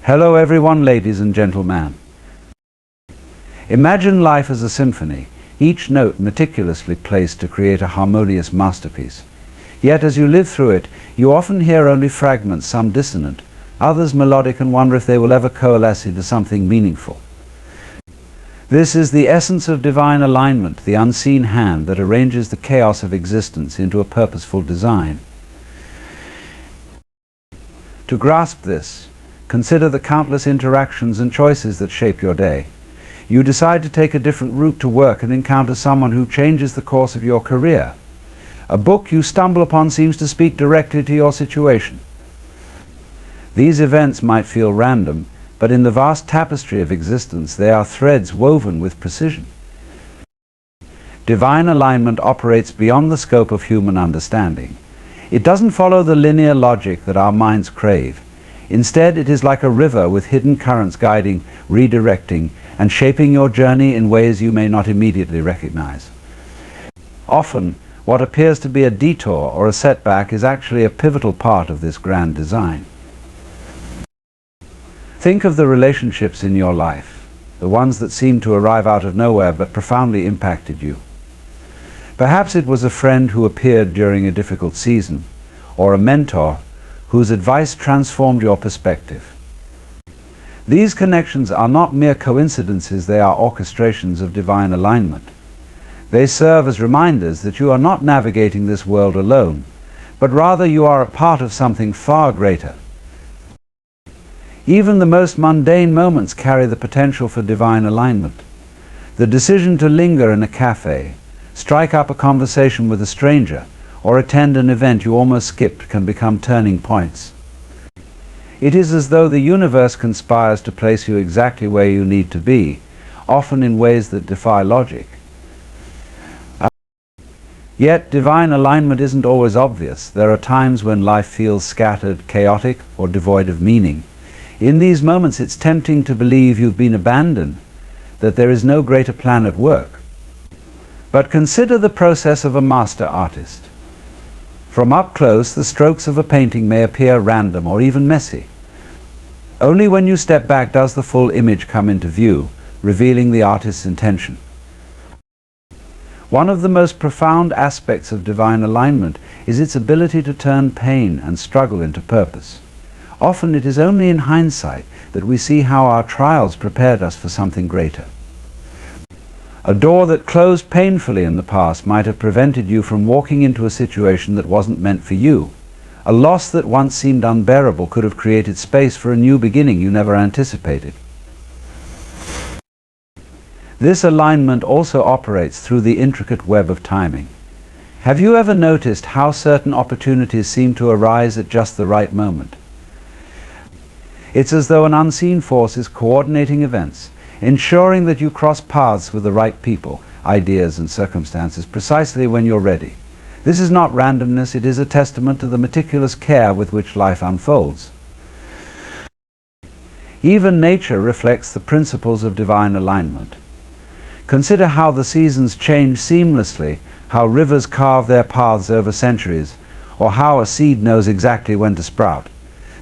Hello everyone, ladies and gentlemen. Imagine life as a symphony, each note meticulously placed to create a harmonious masterpiece. Yet as you live through it, you often hear only fragments, some dissonant, others melodic, and wonder if they will ever coalesce into something meaningful. This is the essence of divine alignment, the unseen hand that arranges the chaos of existence into a purposeful design. To grasp this, consider the countless interactions and choices that shape your day. You decide to take a different route to work and encounter someone who changes the course of your career. A book you stumble upon seems to speak directly to your situation. These events might feel random, but in the vast tapestry of existence, they are threads woven with precision. Divine alignment operates beyond the scope of human understanding. It doesn't follow the linear logic that our minds crave. Instead, it is like a river with hidden currents guiding, redirecting, and shaping your journey in ways you may not immediately recognize. Often, what appears to be a detour or a setback is actually a pivotal part of this grand design. Think of the relationships in your life, the ones that seemed to arrive out of nowhere but profoundly impacted you. Perhaps it was a friend who appeared during a difficult season, or a mentor whose advice transformed your perspective. These connections are not mere coincidences, they are orchestrations of divine alignment. They serve as reminders that you are not navigating this world alone, but rather you are a part of something far greater. Even the most mundane moments carry the potential for divine alignment. The decision to linger in a cafe, strike up a conversation with a stranger, or attend an event you almost skipped can become turning points. It is as though the universe conspires to place you exactly where you need to be, often in ways that defy logic. Yet divine alignment isn't always obvious. There are times when life feels scattered, chaotic, or devoid of meaning. In these moments, it's tempting to believe you've been abandoned, that there is no greater plan at work. But consider the process of a master artist. From up close, the strokes of a painting may appear random or even messy. Only when you step back does the full image come into view, revealing the artist's intention. One of the most profound aspects of divine alignment is its ability to turn pain and struggle into purpose. Often it is only in hindsight that we see how our trials prepared us for something greater. A door that closed painfully in the past might have prevented you from walking into a situation that wasn't meant for you. A loss that once seemed unbearable could have created space for a new beginning you never anticipated. This alignment also operates through the intricate web of timing. Have you ever noticed how certain opportunities seem to arise at just the right moment? It's as though an unseen force is coordinating events, ensuring that you cross paths with the right people, ideas, and circumstances precisely when you're ready. This is not randomness, it is a testament to the meticulous care with which life unfolds. Even nature reflects the principles of divine alignment. Consider how the seasons change seamlessly, how rivers carve their paths over centuries, or how a seed knows exactly when to sprout.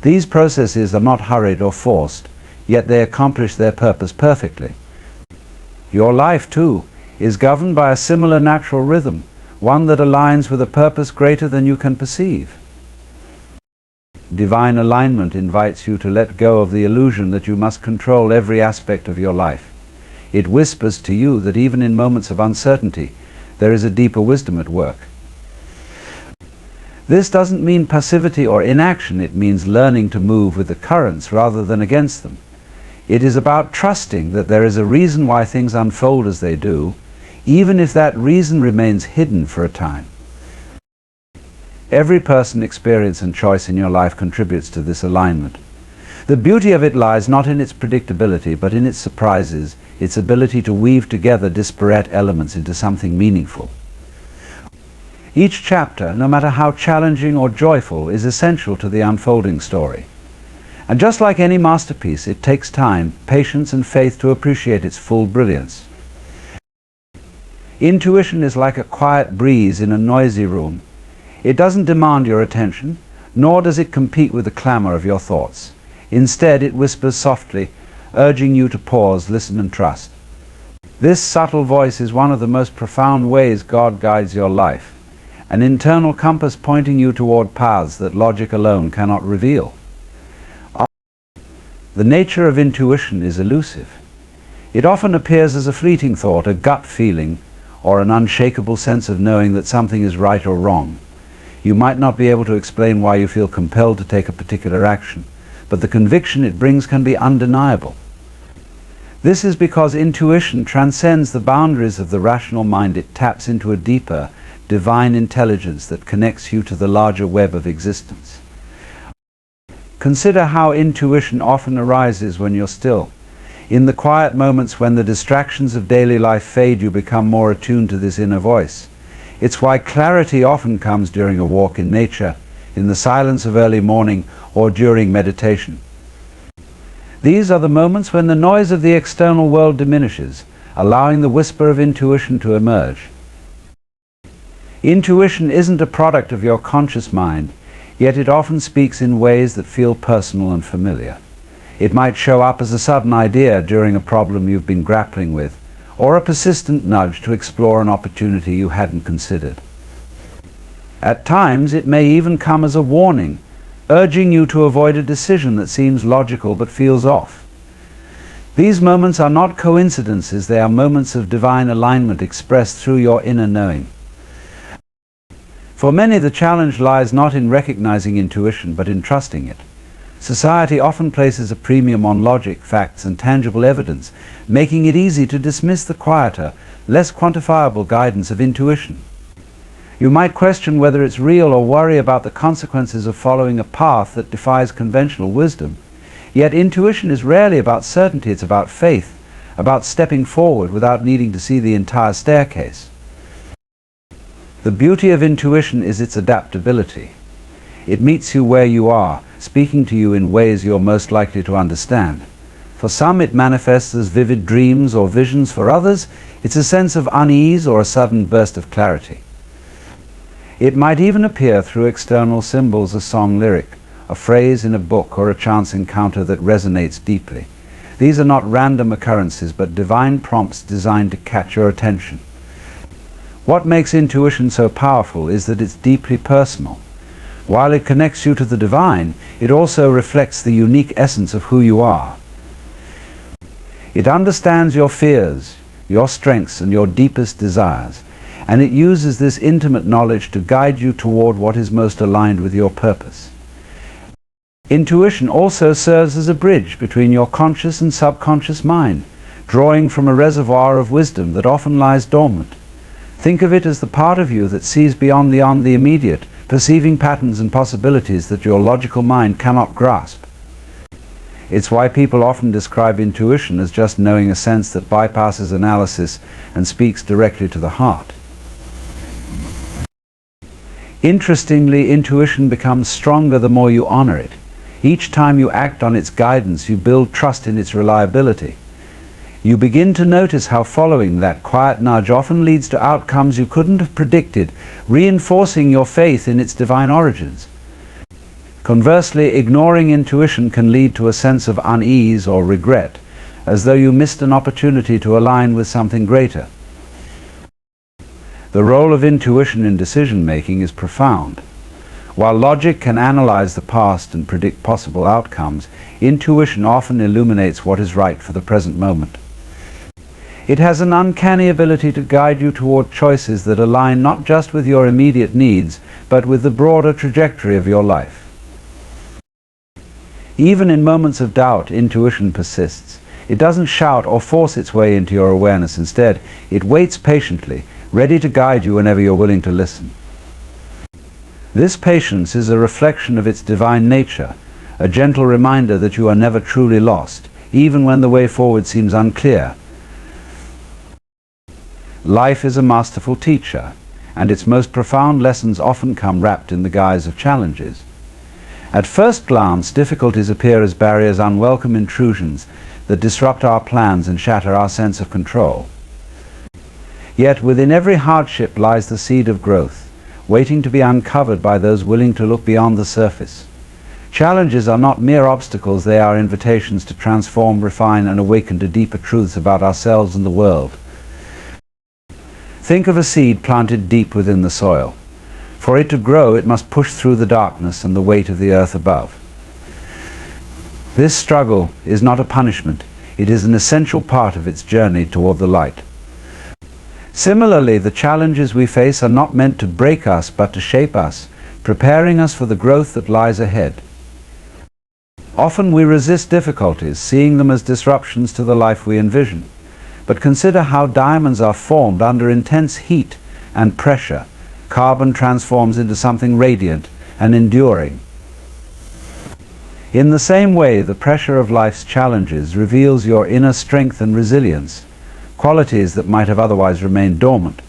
These processes are not hurried or forced, yet they accomplish their purpose perfectly. Your life, too, is governed by a similar natural rhythm, one that aligns with a purpose greater than you can perceive. Divine alignment invites you to let go of the illusion that you must control every aspect of your life. It whispers to you that even in moments of uncertainty, there is a deeper wisdom at work. This doesn't mean passivity or inaction, it means learning to move with the currents rather than against them. It is about trusting that there is a reason why things unfold as they do, even if that reason remains hidden for a time. Every person, experience, and choice in your life contributes to this alignment. The beauty of it lies not in its predictability, but in its surprises, its ability to weave together disparate elements into something meaningful. Each chapter, no matter how challenging or joyful, is essential to the unfolding story. And just like any masterpiece, it takes time, patience, and faith to appreciate its full brilliance. Intuition is like a quiet breeze in a noisy room. It doesn't demand your attention, nor does it compete with the clamor of your thoughts. Instead, it whispers softly, urging you to pause, listen, and trust. This subtle voice is one of the most profound ways God guides your life, an internal compass pointing you toward paths that logic alone cannot reveal. The nature of intuition is elusive. It often appears as a fleeting thought, a gut feeling, or an unshakable sense of knowing that something is right or wrong. You might not be able to explain why you feel compelled to take a particular action, but the conviction it brings can be undeniable. This is because intuition transcends the boundaries of the rational mind. It taps into a deeper, divine intelligence that connects you to the larger web of existence. Consider how intuition often arises when you're still. In the quiet moments when the distractions of daily life fade, you become more attuned to this inner voice. It's why clarity often comes during a walk in nature, in the silence of early morning, or during meditation. These are the moments when the noise of the external world diminishes, allowing the whisper of intuition to emerge. Intuition isn't a product of your conscious mind, yet it often speaks in ways that feel personal and familiar. It might show up as a sudden idea during a problem you've been grappling with, or a persistent nudge to explore an opportunity you hadn't considered. At times, it may even come as a warning, urging you to avoid a decision that seems logical but feels off. These moments are not coincidences, they are moments of divine alignment expressed through your inner knowing. For many, the challenge lies not in recognizing intuition, but in trusting it. Society often places a premium on logic, facts, and tangible evidence, making it easy to dismiss the quieter, less quantifiable guidance of intuition. You might question whether it's real or worry about the consequences of following a path that defies conventional wisdom. Yet intuition is rarely about certainty, it's about faith, about stepping forward without needing to see the entire staircase. The beauty of intuition is its adaptability. It meets you where you are, speaking to you in ways you're most likely to understand. For some, it manifests as vivid dreams or visions. For others, it's a sense of unease or a sudden burst of clarity. It might even appear through external symbols, a song lyric, a phrase in a book, or a chance encounter that resonates deeply. These are not random occurrences, but divine prompts designed to catch your attention. What makes intuition so powerful is that it's deeply personal. While it connects you to the divine, it also reflects the unique essence of who you are. It understands your fears, your strengths, and your deepest desires, and it uses this intimate knowledge to guide you toward what is most aligned with your purpose. Intuition also serves as a bridge between your conscious and subconscious mind, drawing from a reservoir of wisdom that often lies dormant. Think of it as the part of you that sees beyond the immediate, perceiving patterns and possibilities that your logical mind cannot grasp. It's why people often describe intuition as just knowing, a sense that bypasses analysis and speaks directly to the heart. Interestingly, intuition becomes stronger the more you honor it. Each time you act on its guidance, you build trust in its reliability. You begin to notice how following that quiet nudge often leads to outcomes you couldn't have predicted, reinforcing your faith in its divine origins. Conversely, ignoring intuition can lead to a sense of unease or regret, as though you missed an opportunity to align with something greater. The role of intuition in decision-making is profound. While logic can analyze the past and predict possible outcomes, intuition often illuminates what is right for the present moment. It has an uncanny ability to guide you toward choices that align not just with your immediate needs, but with the broader trajectory of your life. Even in moments of doubt, intuition persists. It doesn't shout or force its way into your awareness. Instead, it waits patiently, ready to guide you whenever you're willing to listen. This patience is a reflection of its divine nature, a gentle reminder that you are never truly lost, even when the way forward seems unclear. Life is a masterful teacher, and its most profound lessons often come wrapped in the guise of challenges. At first glance, difficulties appear as barriers, unwelcome intrusions that disrupt our plans and shatter our sense of control. Yet within every hardship lies the seed of growth, waiting to be uncovered by those willing to look beyond the surface. Challenges are not mere obstacles, they are invitations to transform, refine, and awaken to deeper truths about ourselves and the world. Think of a seed planted deep within the soil. For it to grow, it must push through the darkness and the weight of the earth above. This struggle is not a punishment, it is an essential part of its journey toward the light. Similarly, the challenges we face are not meant to break us, but to shape us, preparing us for the growth that lies ahead. Often we resist difficulties, seeing them as disruptions to the life we envision. But consider how diamonds are formed under intense heat and pressure. Carbon transforms into something radiant and enduring. In the same way, the pressure of life's challenges reveals your inner strength and resilience, qualities that might have otherwise remained dormant.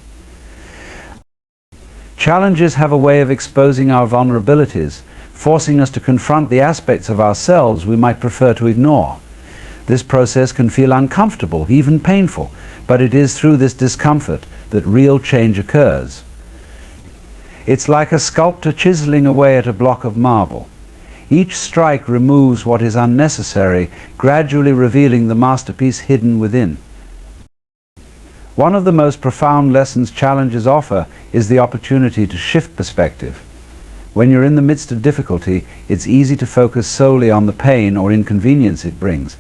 Challenges have a way of exposing our vulnerabilities, forcing us to confront the aspects of ourselves we might prefer to ignore. This process can feel uncomfortable, even painful, but it is through this discomfort that real change occurs. It's like a sculptor chiseling away at a block of marble. Each strike removes what is unnecessary, gradually revealing the masterpiece hidden within. One of the most profound lessons challenges offer is the opportunity to shift perspective. When you're in the midst of difficulty, it's easy to focus solely on the pain or inconvenience it brings.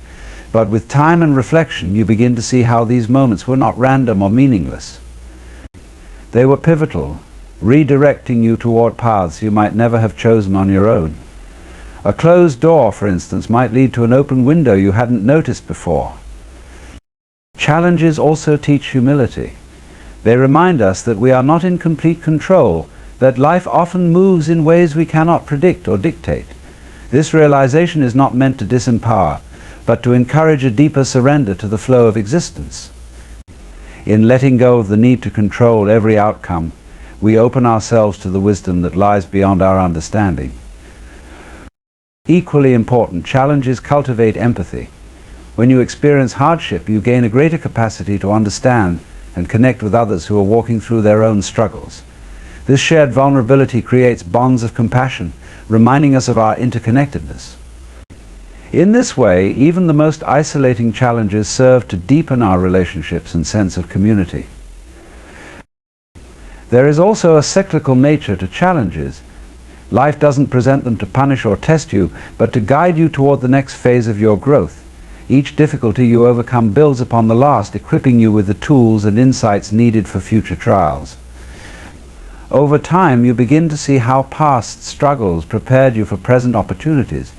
But with time and reflection, you begin to see how these moments were not random or meaningless. They were pivotal, redirecting you toward paths you might never have chosen on your own. A closed door, for instance, might lead to an open window you hadn't noticed before. Challenges also teach humility. They remind us that we are not in complete control, that life often moves in ways we cannot predict or dictate. This realization is not meant to disempower, but to encourage a deeper surrender to the flow of existence. In letting go of the need to control every outcome, we open ourselves to the wisdom that lies beyond our understanding. Equally important, challenges cultivate empathy. When you experience hardship, you gain a greater capacity to understand and connect with others who are walking through their own struggles. This shared vulnerability creates bonds of compassion, reminding us of our interconnectedness. In this way, even the most isolating challenges serve to deepen our relationships and sense of community. There is also a cyclical nature to challenges. Life doesn't present them to punish or test you, but to guide you toward the next phase of your growth. Each difficulty you overcome builds upon the last, equipping you with the tools and insights needed for future trials. Over time, you begin to see how past struggles prepared you for present opportunities,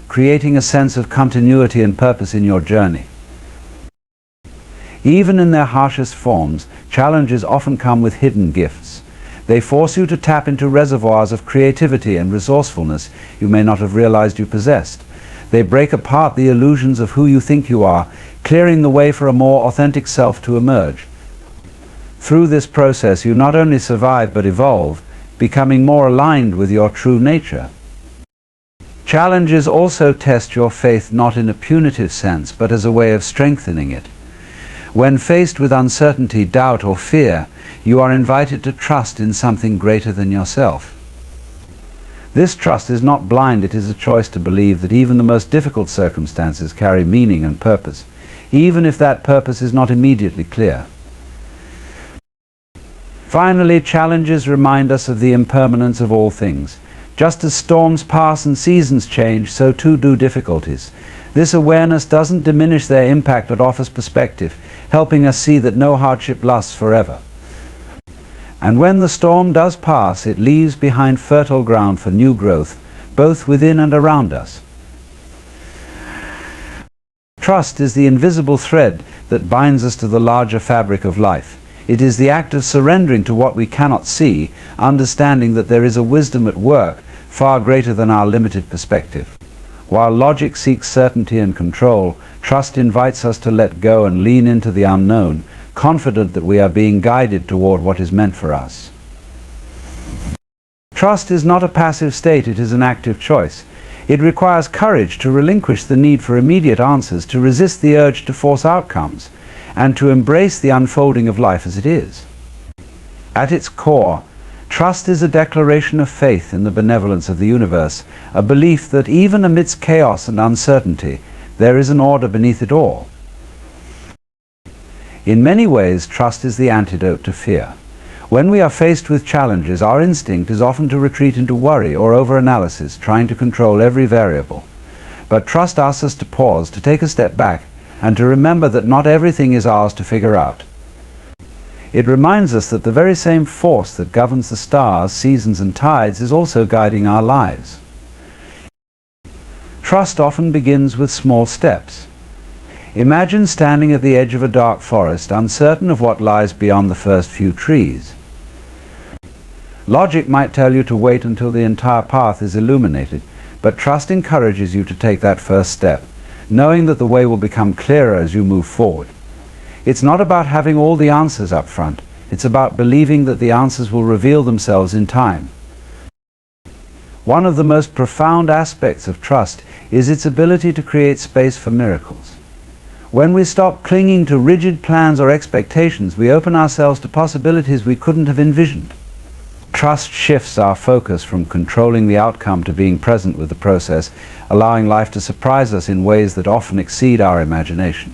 creating a sense of continuity and purpose in your journey. Even in their harshest forms, challenges often come with hidden gifts. They force you to tap into reservoirs of creativity and resourcefulness you may not have realized you possessed. They break apart the illusions of who you think you are, clearing the way for a more authentic self to emerge. Through this process, you not only survive but evolve, becoming more aligned with your true nature. Challenges also test your faith not in a punitive sense, but as a way of strengthening it. When faced with uncertainty, doubt, or fear, you are invited to trust in something greater than yourself. This trust is not blind, it is a choice to believe that even the most difficult circumstances carry meaning and purpose, even if that purpose is not immediately clear. Finally, challenges remind us of the impermanence of all things. Just as storms pass and seasons change, so too do difficulties. This awareness doesn't diminish their impact but offers perspective, helping us see that no hardship lasts forever. And when the storm does pass, it leaves behind fertile ground for new growth, both within and around us. Trust is the invisible thread that binds us to the larger fabric of life. It is the act of surrendering to what we cannot see, understanding that there is a wisdom at work far greater than our limited perspective. While logic seeks certainty and control, trust invites us to let go and lean into the unknown, confident that we are being guided toward what is meant for us. Trust is not a passive state, it is an active choice. It requires courage to relinquish the need for immediate answers, to resist the urge to force outcomes, and to embrace the unfolding of life as it is. At its core, Trust is a declaration of faith in the benevolence of the universe, a belief that even amidst chaos and uncertainty, there is an order beneath it all. In many ways, trust is the antidote to fear. When we are faced with challenges, our instinct is often to retreat into worry or overanalysis, trying to control every variable. But trust asks us to pause, to take a step back, and to remember that not everything is ours to figure out. It reminds us that the very same force that governs the stars, seasons, and tides is also guiding our lives. Trust often begins with small steps. Imagine standing at the edge of a dark forest, uncertain of what lies beyond the first few trees. Logic might tell you to wait until the entire path is illuminated, but trust encourages you to take that first step, knowing that the way will become clearer as you move forward. It's not about having all the answers up front. It's about believing that the answers will reveal themselves in time. One of the most profound aspects of trust is its ability to create space for miracles. When we stop clinging to rigid plans or expectations, we open ourselves to possibilities we couldn't have envisioned. Trust shifts our focus from controlling the outcome to being present with the process, allowing life to surprise us in ways that often exceed our imagination.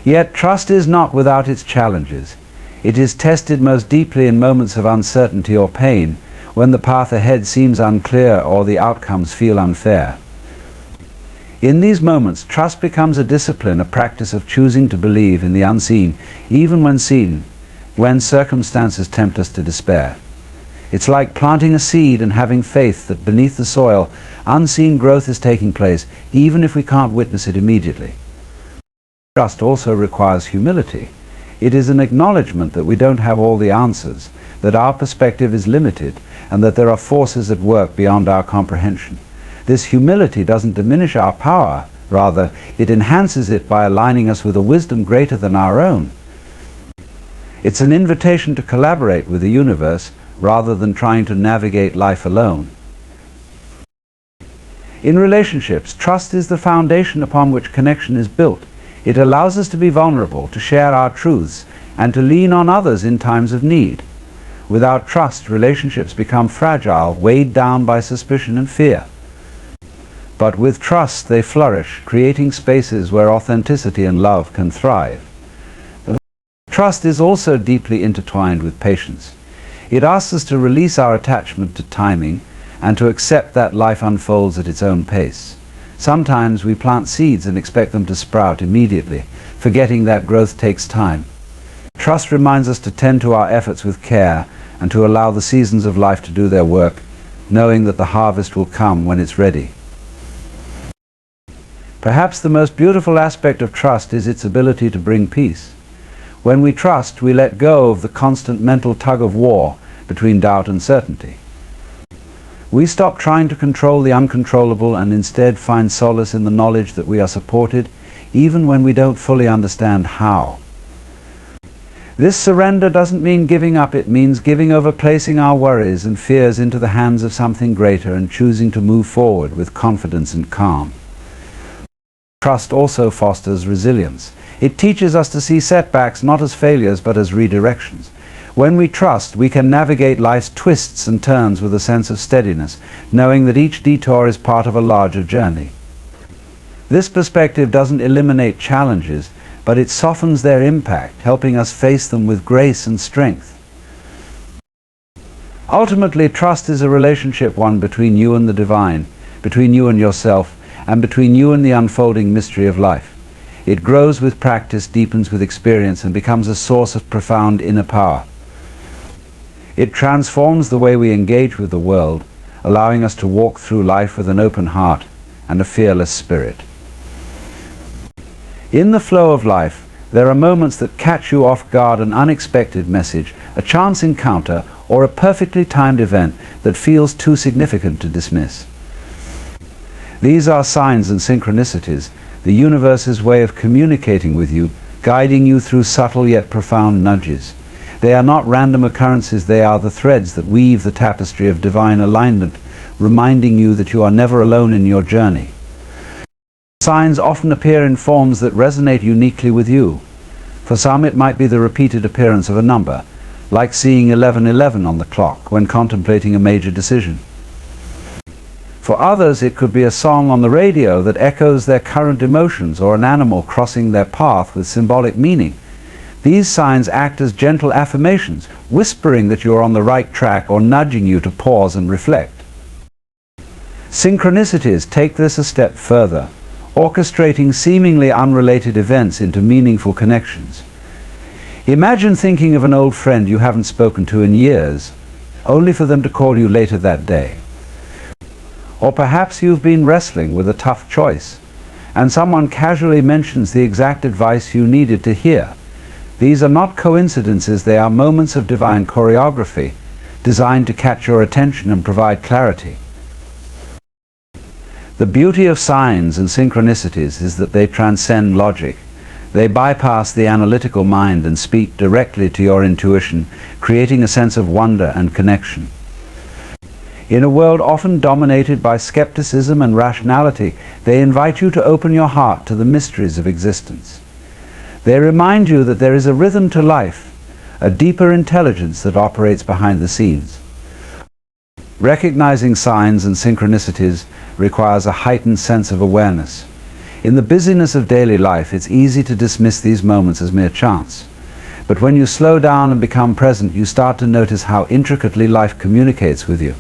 Yet trust is not without its challenges. It is tested most deeply in moments of uncertainty or pain, when the path ahead seems unclear or the outcomes feel unfair. In these moments, trust becomes a discipline, a practice of choosing to believe in the unseen, even when seen, when circumstances tempt us to despair. It's like planting a seed and having faith that beneath the soil, unseen growth is taking place, even if we can't witness it immediately. Trust also requires humility. It is an acknowledgement that we don't have all the answers, that our perspective is limited, and that there are forces at work beyond our comprehension. This humility doesn't diminish our power, rather, it enhances it by aligning us with a wisdom greater than our own. It's an invitation to collaborate with the universe, rather than trying to navigate life alone. In relationships, trust is the foundation upon which connection is built. It allows us to be vulnerable, to share our truths, and to lean on others in times of need. Without trust, relationships become fragile, weighed down by suspicion and fear. But with trust, they flourish, creating spaces where authenticity and love can thrive. Trust is also deeply intertwined with patience. It asks us to release our attachment to timing and to accept that life unfolds at its own pace. Sometimes we plant seeds and expect them to sprout immediately, forgetting that growth takes time. Trust reminds us to tend to our efforts with care and to allow the seasons of life to do their work, knowing that the harvest will come when it's ready. Perhaps the most beautiful aspect of trust is its ability to bring peace. When we trust, we let go of the constant mental tug-of-war between doubt and certainty. We stop trying to control the uncontrollable and instead find solace in the knowledge that we are supported, even when we don't fully understand how. This surrender doesn't mean giving up, it means giving over, placing our worries and fears into the hands of something greater and choosing to move forward with confidence and calm. Trust also fosters resilience. It teaches us to see setbacks not as failures but as redirections. When we trust, we can navigate life's twists and turns with a sense of steadiness, knowing that each detour is part of a larger journey. This perspective doesn't eliminate challenges, but it softens their impact, helping us face them with grace and strength. Ultimately, trust is a relationship one between you and the divine, between you and yourself, and between you and the unfolding mystery of life. It grows with practice, deepens with experience, and becomes a source of profound inner power. It transforms the way we engage with the world, allowing us to walk through life with an open heart and a fearless spirit. In the flow of life, there are moments that catch you off guard, an unexpected message, a chance encounter, or a perfectly timed event that feels too significant to dismiss. These are signs and synchronicities, the universe's way of communicating with you, guiding you through subtle yet profound nudges. They are not random occurrences, they are the threads that weave the tapestry of divine alignment, reminding you that you are never alone in your journey. Signs often appear in forms that resonate uniquely with you. For some, it might be the repeated appearance of a number, like seeing 11:11 on the clock when contemplating a major decision. For others, it could be a song on the radio that echoes their current emotions, or an animal crossing their path with symbolic meaning. These signs act as gentle affirmations, whispering that you are on the right track or nudging you to pause and reflect. Synchronicities take this a step further, orchestrating seemingly unrelated events into meaningful connections. Imagine thinking of an old friend you haven't spoken to in years, only for them to call you later that day. Or perhaps you've been wrestling with a tough choice, and someone casually mentions the exact advice you needed to hear. These are not coincidences, they are moments of divine choreography, designed to catch your attention and provide clarity. The beauty of signs and synchronicities is that they transcend logic. They bypass the analytical mind and speak directly to your intuition, creating a sense of wonder and connection. In a world often dominated by skepticism and rationality, they invite you to open your heart to the mysteries of existence. They remind you that there is a rhythm to life, a deeper intelligence that operates behind the scenes. Recognizing signs and synchronicities requires a heightened sense of awareness. In the busyness of daily life, it's easy to dismiss these moments as mere chance. But when you slow down and become present, you start to notice how intricately life communicates with you.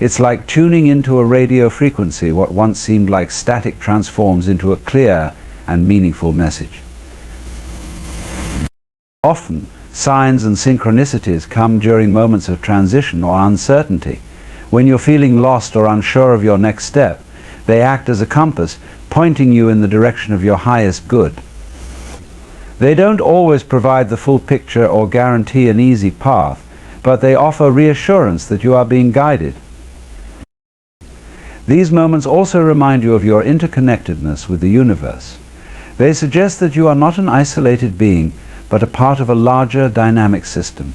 It's like tuning into a radio frequency. What once seemed like static transforms into a clear and meaningful message. Often, signs and synchronicities come during moments of transition or uncertainty. When you're feeling lost or unsure of your next step, they act as a compass, pointing you in the direction of your highest good. They don't always provide the full picture or guarantee an easy path, but they offer reassurance that you are being guided. These moments also remind you of your interconnectedness with the universe. They suggest that you are not an isolated being, but a part of a larger dynamic system.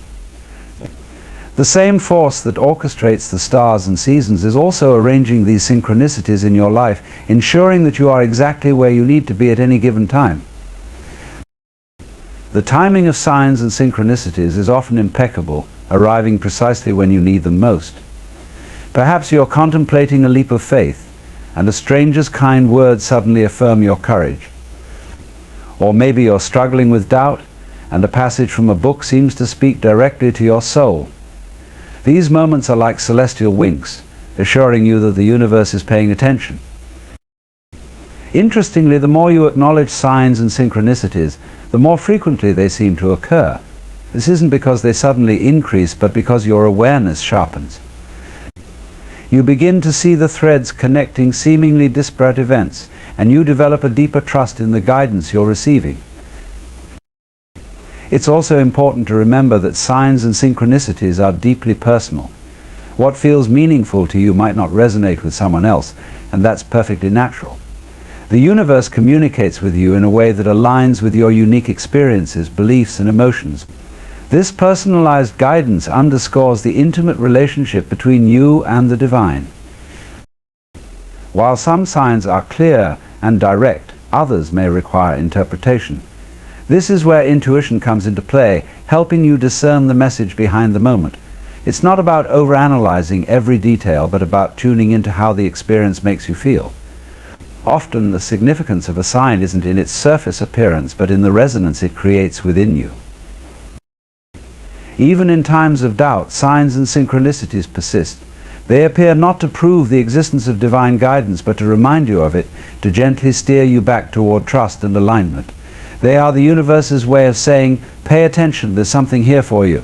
The same force that orchestrates the stars and seasons is also arranging these synchronicities in your life, ensuring that you are exactly where you need to be at any given time. The timing of signs and synchronicities is often impeccable, arriving precisely when you need them most. Perhaps you're contemplating a leap of faith, and a stranger's kind words suddenly affirm your courage. Or maybe you're struggling with doubt, and a passage from a book seems to speak directly to your soul. These moments are like celestial winks, assuring you that the universe is paying attention. Interestingly, the more you acknowledge signs and synchronicities, the more frequently they seem to occur. This isn't because they suddenly increase, but because your awareness sharpens. You begin to see the threads connecting seemingly disparate events, and you develop a deeper trust in the guidance you're receiving. It's also important to remember that signs and synchronicities are deeply personal. What feels meaningful to you might not resonate with someone else, and that's perfectly natural. The universe communicates with you in a way that aligns with your unique experiences, beliefs, and emotions. This personalized guidance underscores the intimate relationship between you and the divine. While some signs are clear and direct, others may require interpretation. This is where intuition comes into play, helping you discern the message behind the moment. It's not about overanalyzing every detail, but about tuning into how the experience makes you feel. Often the significance of a sign isn't in its surface appearance, but in the resonance it creates within you. Even in times of doubt, signs and synchronicities persist. They appear not to prove the existence of divine guidance, but to remind you of it, to gently steer you back toward trust and alignment. They are the universe's way of saying, pay attention, there's something here for you.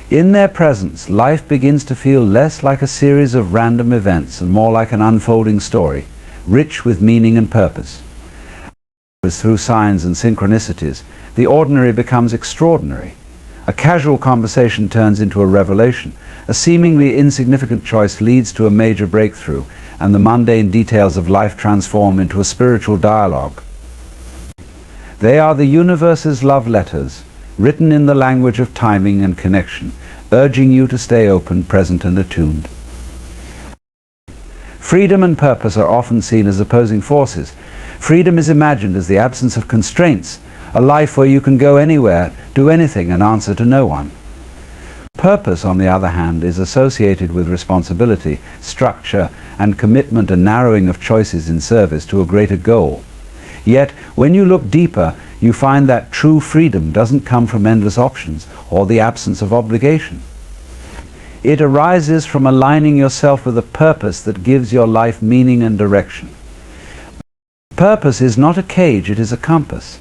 In their presence, life begins to feel less like a series of random events and more like an unfolding story, rich with meaning and purpose. Through signs and synchronicities, the ordinary becomes extraordinary. A casual conversation turns into a revelation. A seemingly insignificant choice leads to a major breakthrough, and the mundane details of life transform into a spiritual dialogue. They are the universe's love letters, written in the language of timing and connection, urging you to stay open, present, and attuned. Freedom and purpose are often seen as opposing forces. Freedom is imagined as the absence of constraints, a life where you can go anywhere, do anything, and answer to no one. Purpose, on the other hand, is associated with responsibility, structure, and commitment and narrowing of choices in service to a greater goal. Yet, when you look deeper, you find that true freedom doesn't come from endless options or the absence of obligation. It arises from aligning yourself with a purpose that gives your life meaning and direction. Purpose is not a cage, it is a compass.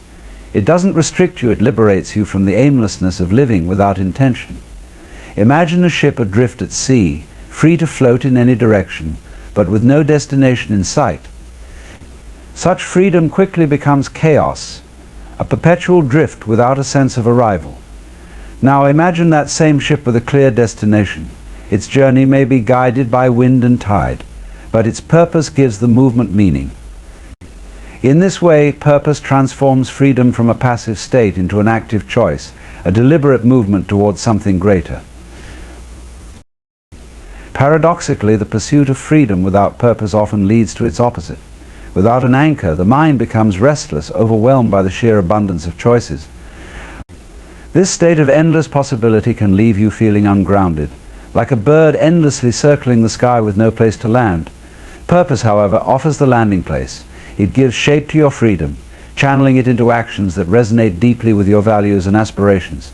It doesn't restrict you, it liberates you from the aimlessness of living without intention. Imagine a ship adrift at sea, free to float in any direction, but with no destination in sight. Such freedom quickly becomes chaos, a perpetual drift without a sense of arrival. Now imagine that same ship with a clear destination. Its journey may be guided by wind and tide, but its purpose gives the movement meaning. In this way, purpose transforms freedom from a passive state into an active choice, a deliberate movement towards something greater. Paradoxically, the pursuit of freedom without purpose often leads to its opposite. Without an anchor, the mind becomes restless, overwhelmed by the sheer abundance of choices. This state of endless possibility can leave you feeling ungrounded, like a bird endlessly circling the sky with no place to land. Purpose, however, offers the landing place. It gives shape to your freedom, channeling it into actions that resonate deeply with your values and aspirations.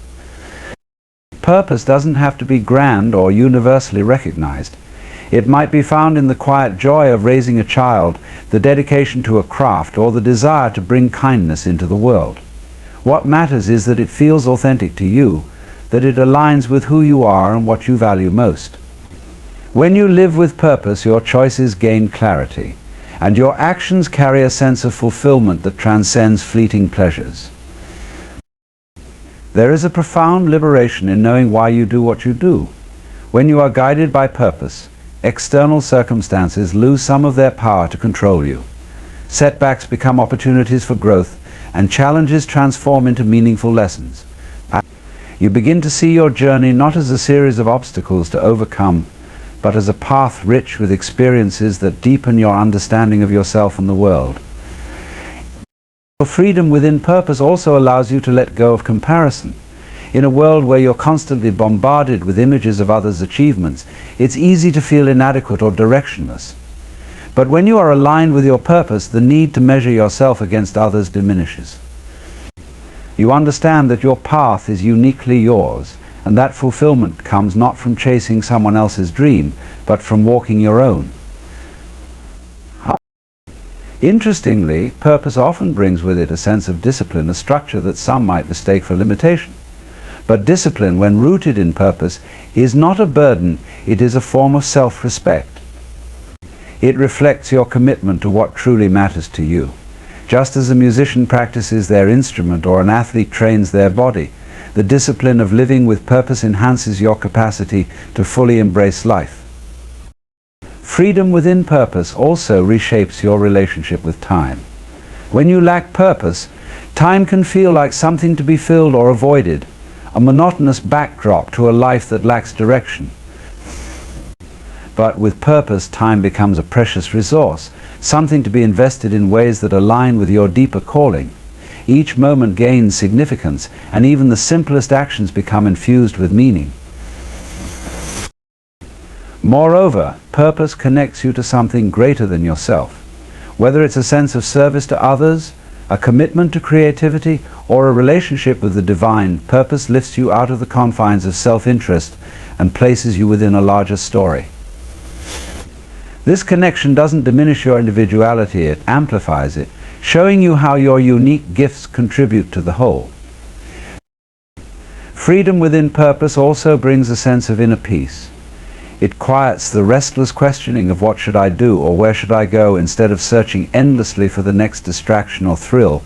Purpose doesn't have to be grand or universally recognized. It might be found in the quiet joy of raising a child, the dedication to a craft, or the desire to bring kindness into the world. What matters is that it feels authentic to you, that it aligns with who you are and what you value most. When you live with purpose, your choices gain clarity, and your actions carry a sense of fulfillment that transcends fleeting pleasures. There is a profound liberation in knowing why you do what you do. When you are guided by purpose, external circumstances lose some of their power to control you. Setbacks become opportunities for growth, and challenges transform into meaningful lessons. You begin to see your journey not as a series of obstacles to overcome, but as a path rich with experiences that deepen your understanding of yourself and the world. Your freedom within purpose also allows you to let go of comparison. In a world where you're constantly bombarded with images of others' achievements, it's easy to feel inadequate or directionless. But when you are aligned with your purpose, the need to measure yourself against others diminishes. You understand that your path is uniquely yours, and that fulfillment comes not from chasing someone else's dream, but from walking your own. Interestingly, purpose often brings with it a sense of discipline, a structure that some might mistake for limitation. But discipline, when rooted in purpose, is not a burden, it is a form of self-respect. It reflects your commitment to what truly matters to you. Just as a musician practices their instrument or an athlete trains their body, the discipline of living with purpose enhances your capacity to fully embrace life. Freedom within purpose also reshapes your relationship with time. When you lack purpose, time can feel like something to be filled or avoided, a monotonous backdrop to a life that lacks direction. But with purpose, time becomes a precious resource, something to be invested in ways that align with your deeper calling. Each moment gains significance, and even the simplest actions become infused with meaning. Moreover, purpose connects you to something greater than yourself. Whether it's a sense of service to others, a commitment to creativity, or a relationship with the divine, purpose lifts you out of the confines of self-interest and places you within a larger story. This connection doesn't diminish your individuality, it amplifies it, showing you how your unique gifts contribute to the whole. Freedom within purpose also brings a sense of inner peace. It quiets the restless questioning of what should I do or where should I go. Instead of searching endlessly for the next distraction or thrill,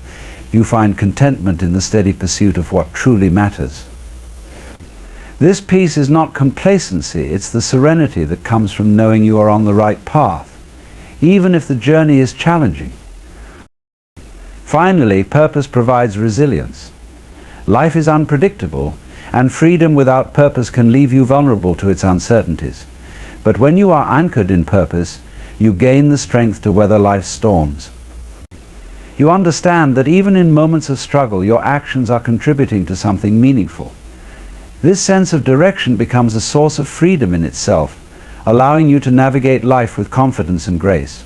you find contentment in the steady pursuit of what truly matters. This peace is not complacency, it's the serenity that comes from knowing you are on the right path, even if the journey is challenging. Finally, purpose provides resilience. Life is unpredictable, and freedom without purpose can leave you vulnerable to its uncertainties. But when you are anchored in purpose, you gain the strength to weather life's storms. You understand that even in moments of struggle, your actions are contributing to something meaningful. This sense of direction becomes a source of freedom in itself, allowing you to navigate life with confidence and grace.